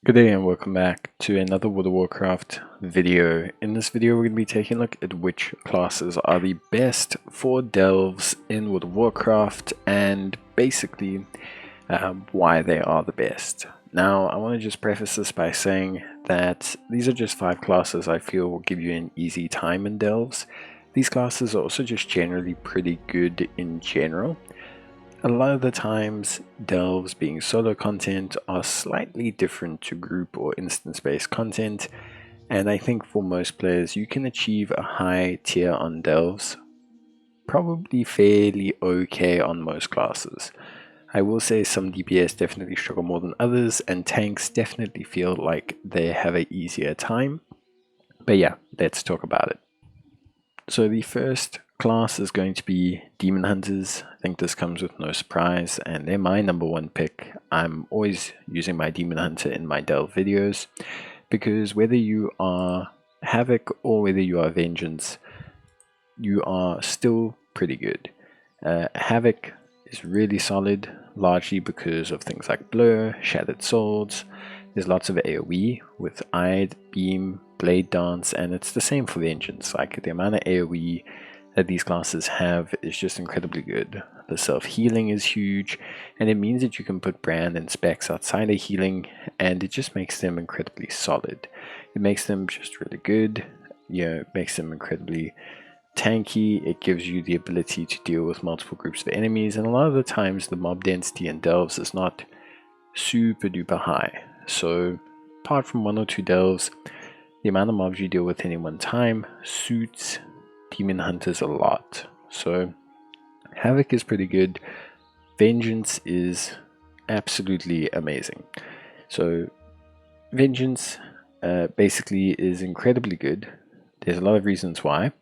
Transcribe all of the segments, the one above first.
Good day and welcome back to another World of Warcraft video. In this video we're going to be taking a look at which classes are the best for delves in World of Warcraft and basically why they are the best. Now I want to just preface this by saying that these are just 5 classes I feel will give you an easy time in delves. These classes are also just generally pretty good in general. A lot of the times, delves being solo content are slightly different to group or instance-based content, and I think for most players you can achieve a high tier on delves, probably fairly okay on most classes. I will say some DPS definitely struggle more than others, and tanks definitely feel like they have an easier time, but yeah, let's talk about it. So the first class is going to be Demon Hunters. I think this comes with no surprise, and they're my number 1 pick. I'm always using my Demon Hunter in my delve videos because whether you are Havoc or whether you are Vengeance, you are still pretty good. Havoc is really solid, largely because of things like Blur, Shattered Swords. There's lots of AoE with Eyed, Beam, Blade Dance, and it's the same for Vengeance. Like the amount of AoE that these classes have is just incredibly good. The self-healing is huge, and it means that you can put brand and specs outside of healing, and it just makes them incredibly solid. It makes them just really good, it makes them incredibly tanky. It gives you the ability to deal with multiple groups of enemies, and a lot of the times the mob density in delves is not super duper high. So apart from 1 or 2 delves, the amount of mobs you deal with any one time suits Demon Hunters a lot. So Havoc is pretty good. Vengeance is absolutely amazing. So Vengeance basically is incredibly good. There's a lot of reasons why,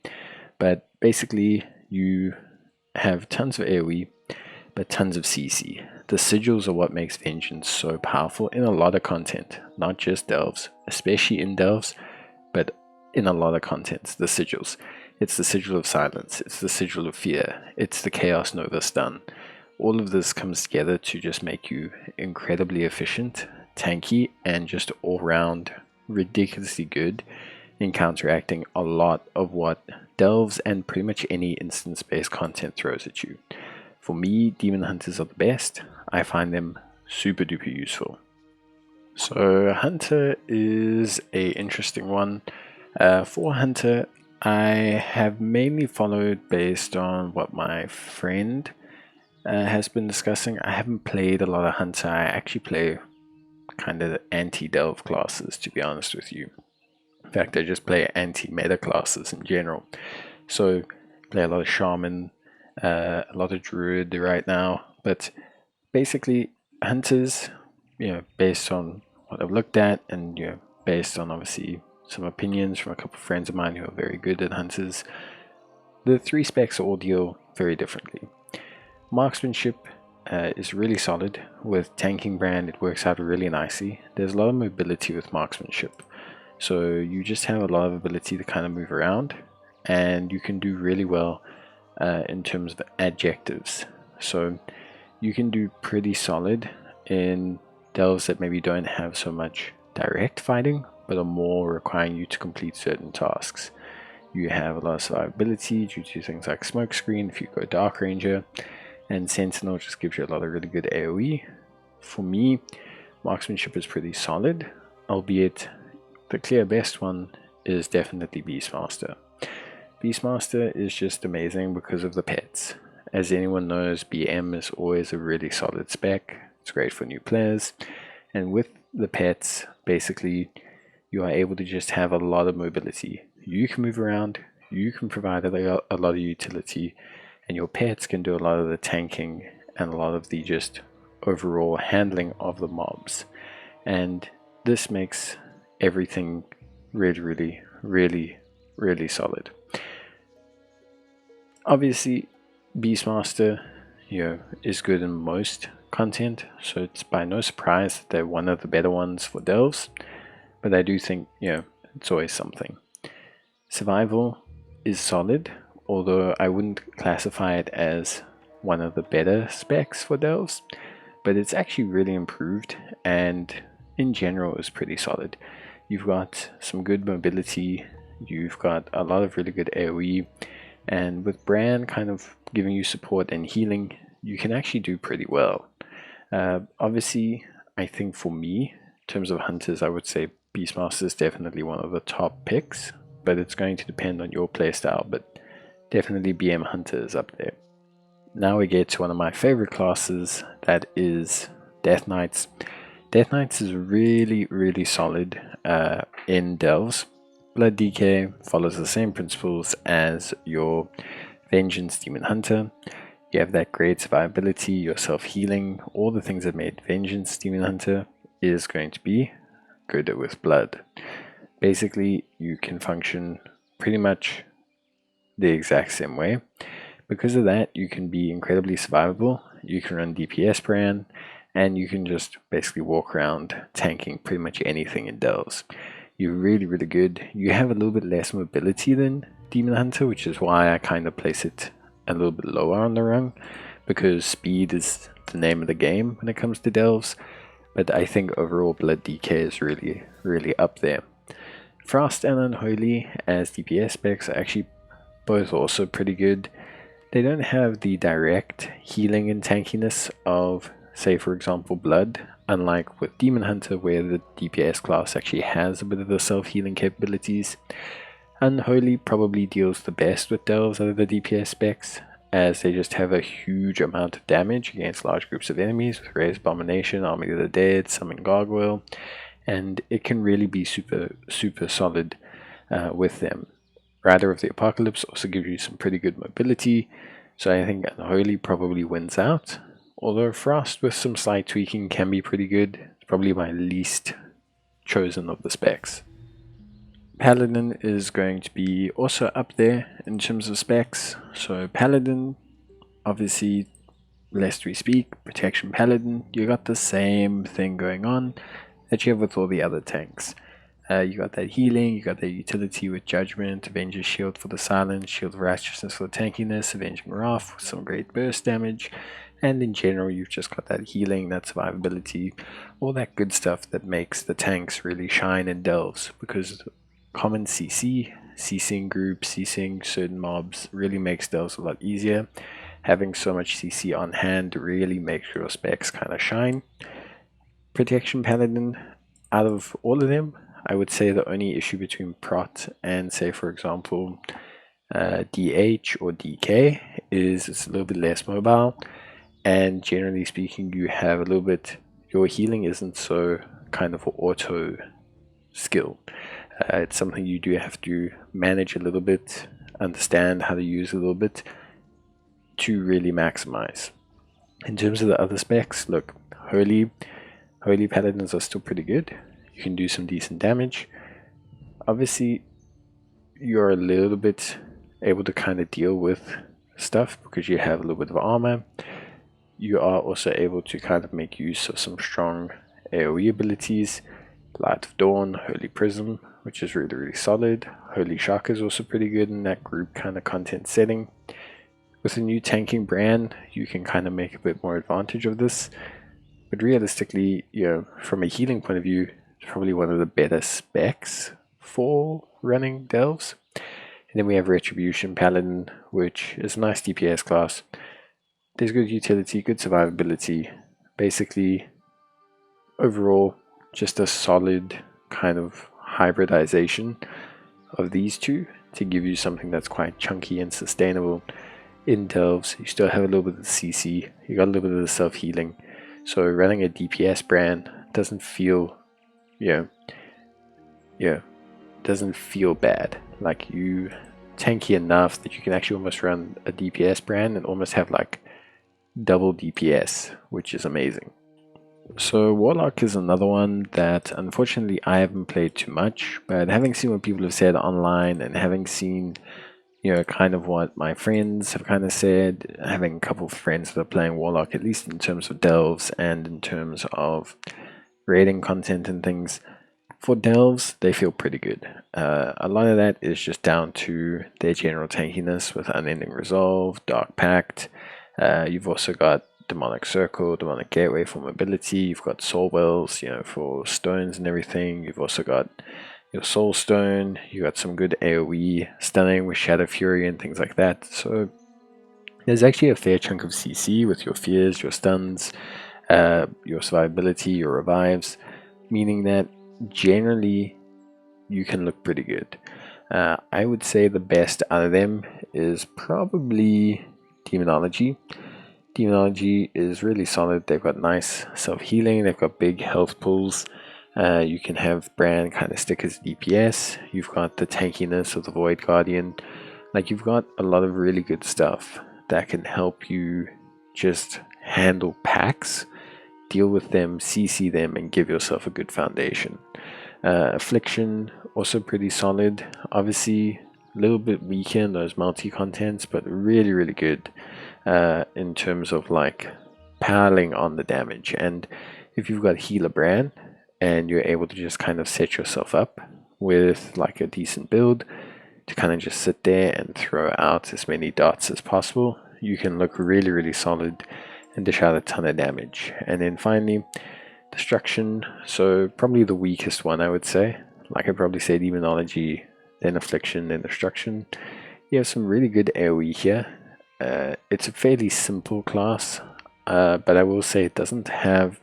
but basically you have tons of AoE but tons of CC. The sigils are what makes Vengeance so powerful in a lot of content, not just delves, especially in delves, but in a lot of contents. The sigils. It's the sigil of silence, it's the sigil of fear, it's the Chaos Nova stun. All of this comes together to just make you incredibly efficient, tanky, and just all-round ridiculously good in counteracting a lot of what delves and pretty much any instance-based content throws at you. For me, Demon Hunters are the best. I find them super duper useful. So Hunter is a interesting one. For Hunter, I have mainly followed based on what my friend has been discussing. I haven't played a lot of Hunter. I actually play kind of anti-delve classes, to be honest with you. In fact, I just play anti-meta classes in general. So play a lot of Shaman, a lot of Druid right now, but basically Hunters, based on what I've looked at, and based on obviously some opinions from a couple of friends of mine who are very good at Hunters, the 3 specs all deal very differently. Marksmanship is really solid. With tanking brand, it works out really nicely. There's a lot of mobility with marksmanship, so you just have a lot of ability to kind of move around, and you can do really well in terms of adjectives. So you can do pretty solid in delves that maybe don't have so much direct fighting, but are more requiring you to complete certain tasks. You have a lot of survivability due to things like Smokescreen if you go Dark Ranger, and Sentinel just gives you a lot of really good AoE. For me, marksmanship is pretty solid, albeit the clear best one is definitely Beastmaster. Beastmaster is just amazing because of the pets. As anyone knows, BM is always a really solid spec. It's great for new players, and with the pets, basically you are able to just have a lot of mobility. You can move around, you can provide a lot of utility, and your pets can do a lot of the tanking and a lot of the just overall handling of the mobs. And this makes everything really, really, really solid. Obviously, Beastmaster, is good in most content, so it's by no surprise that they're one of the better ones for delves. But I do think, it's always something. Survival is solid, although I wouldn't classify it as one of the better specs for delves, but it's actually really improved, and in general is pretty solid. You've got some good mobility, you've got a lot of really good AoE, and with Bran kind of giving you support and healing, you can actually do pretty well. Obviously, I think for me, in terms of hunters, I would say Beastmaster is definitely one of the top picks, but it's going to depend on your playstyle, but definitely BM Hunter is up there. Now we get to one of my favorite classes, that is Death Knights. Death Knights is really solid in Delves. Blood DK follows the same principles as your Vengeance Demon Hunter. You have that great survivability, your self-healing, all the things that made Vengeance Demon Hunter is going to be good with Blood. Basically, you can function pretty much the exact same way. Because of that, you can be incredibly survivable, you can run DPS Bran, and you can just basically walk around tanking pretty much anything in Delves. You're really good. You have a little bit less mobility than Demon Hunter, which is why I kind of place it a little bit lower on the rung, because speed is the name of the game when it comes to Delves. But I think overall Blood DK is really up there. Frost and Unholy as DPS specs are actually both also pretty good. They don't have the direct healing and tankiness of, say for example, Blood, unlike with Demon Hunter where the DPS class actually has a bit of the self-healing capabilities. Unholy probably deals the best with Delves out of the DPS specs, as they just have a huge amount of damage against large groups of enemies with Raised Abomination, Army of the Dead, Summon Gargoyle, and it can really be super solid with them. Rider of the Apocalypse also gives you some pretty good mobility, so I think Unholy probably wins out, although Frost with some slight tweaking can be pretty good. It's probably my least chosen of the specs. Paladin is going to be also up there in terms of specs. So Paladin, obviously, lest we speak, Protection Paladin, you got the same thing going on that you have with all the other tanks. You got that healing, you got that utility with Judgment, Avenger's Shield for the silence, Shield of Righteousness for the tankiness, Avenging Wrath with some great burst damage, and in general you've just got that healing, that survivability, all that good stuff that makes the tanks really shine in Delves, because common CC, CCing groups, CCing certain mobs really makes Delves a lot easier. Having so much CC on hand really makes your specs kind of shine. Protection Paladin, out of all of them, I would say the only issue between Prot and, say for example, DH or DK is it's a little bit less mobile, and generally speaking you have a little bit, your healing isn't so kind of an auto skill. It's something you do have to manage a little bit, understand how to use a little bit to really maximize. In terms of the other specs, look, Holy Paladins are still pretty good. You can do some decent damage. Obviously, you're a little bit able to kind of deal with stuff because you have a little bit of armor. You are also able to kind of make use of some strong AoE abilities. Light of Dawn, Holy Prism, which is really solid. Holy Shock is also pretty good in that group kind of content setting. With a new tanking brand, you can kind of make a bit more advantage of this. But realistically, you know, from a healing point of view, it's probably one of the better specs for running Delves. And then we have Retribution Paladin, which is a nice DPS class. There's good utility, good survivability. Basically, overall, just a solid kind of hybridization of these two to give you something that's quite chunky and sustainable in Delves. You still have a little bit of the CC, you got a little bit of the self-healing. So running a DPS brand doesn't feel, doesn't feel bad. Like you tanky enough that you can actually almost run a DPS brand and almost have like double DPS, which is amazing. So Warlock is another one that unfortunately I haven't played too much, but having seen what people have said online and having seen, kind of what my friends have kind of said, having a couple of friends that are playing Warlock, at least in terms of Delves and in terms of raiding content and things, for Delves, they feel pretty good. A lot of that is just down to their general tankiness with Unending Resolve, Dark Pact. You've also got demonic circle, demonic gateway for mobility. You've got soul wells, you know, for stones and everything. You've also got your soul stone. You got some good AoE stunning with shadow fury and things like that. So there's actually a fair chunk of CC with your fears, your stuns, your survivability, your revives, meaning that generally you can look pretty good. I would say the best out of them is probably Demonology. Demonology is really solid. They've got nice self-healing, they've got big health pools. You can have Brand kind of stick as DPS. You've got the tankiness of the Void Guardian. Like, you've got a lot of really good stuff that can help you just handle packs, deal with them, CC them, and give yourself a good foundation. Affliction, also pretty solid. Obviously, a little bit weaker in those multi-contents, but really, really good in terms of like piling on the damage. And if you've got Healer Brand and you're able to just kind of set yourself up with like a decent build to kind of just sit there and throw out as many dots as possible, you can look really, really solid and dish out a ton of damage. And then finally, Destruction. So probably the weakest one, I would say. Like, I'd probably say Demonology, then Affliction, then Destruction. You have some really good AoE here. It's a fairly simple class, but I will say it doesn't have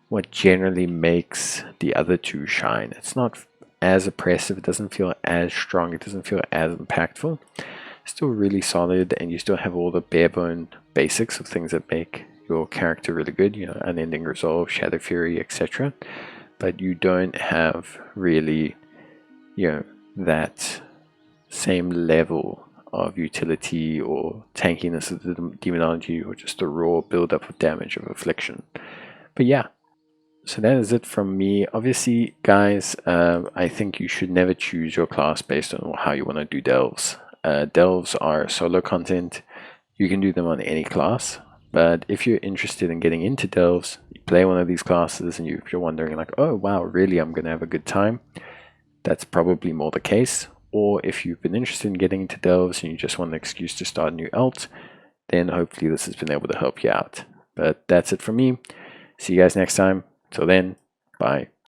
what generally makes the other two shine. It's not as oppressive, it doesn't feel as strong, it doesn't feel as impactful. Still really solid, and you still have all the bare bone basics of things that make your character really good, you know, Unending Resolve, Shadow Fury, etc. But you don't have really, you know, that same level of utility or tankiness of the Demonology, or just the raw build-up of damage of Affliction. But yeah, so that is it from me. Obviously, guys, I think you should never choose your class based on how you want to do delves. Delves are solo content. You can do them on any class. But if you're interested in getting into delves, you play one of these classes and you're wondering like, oh wow, really, I'm going to have a good time. That's probably more the case. Or if you've been interested in getting into delves and you just want an excuse to start a new alt, then hopefully this has been able to help you out. But that's it from me. See you guys next time. Till then, bye.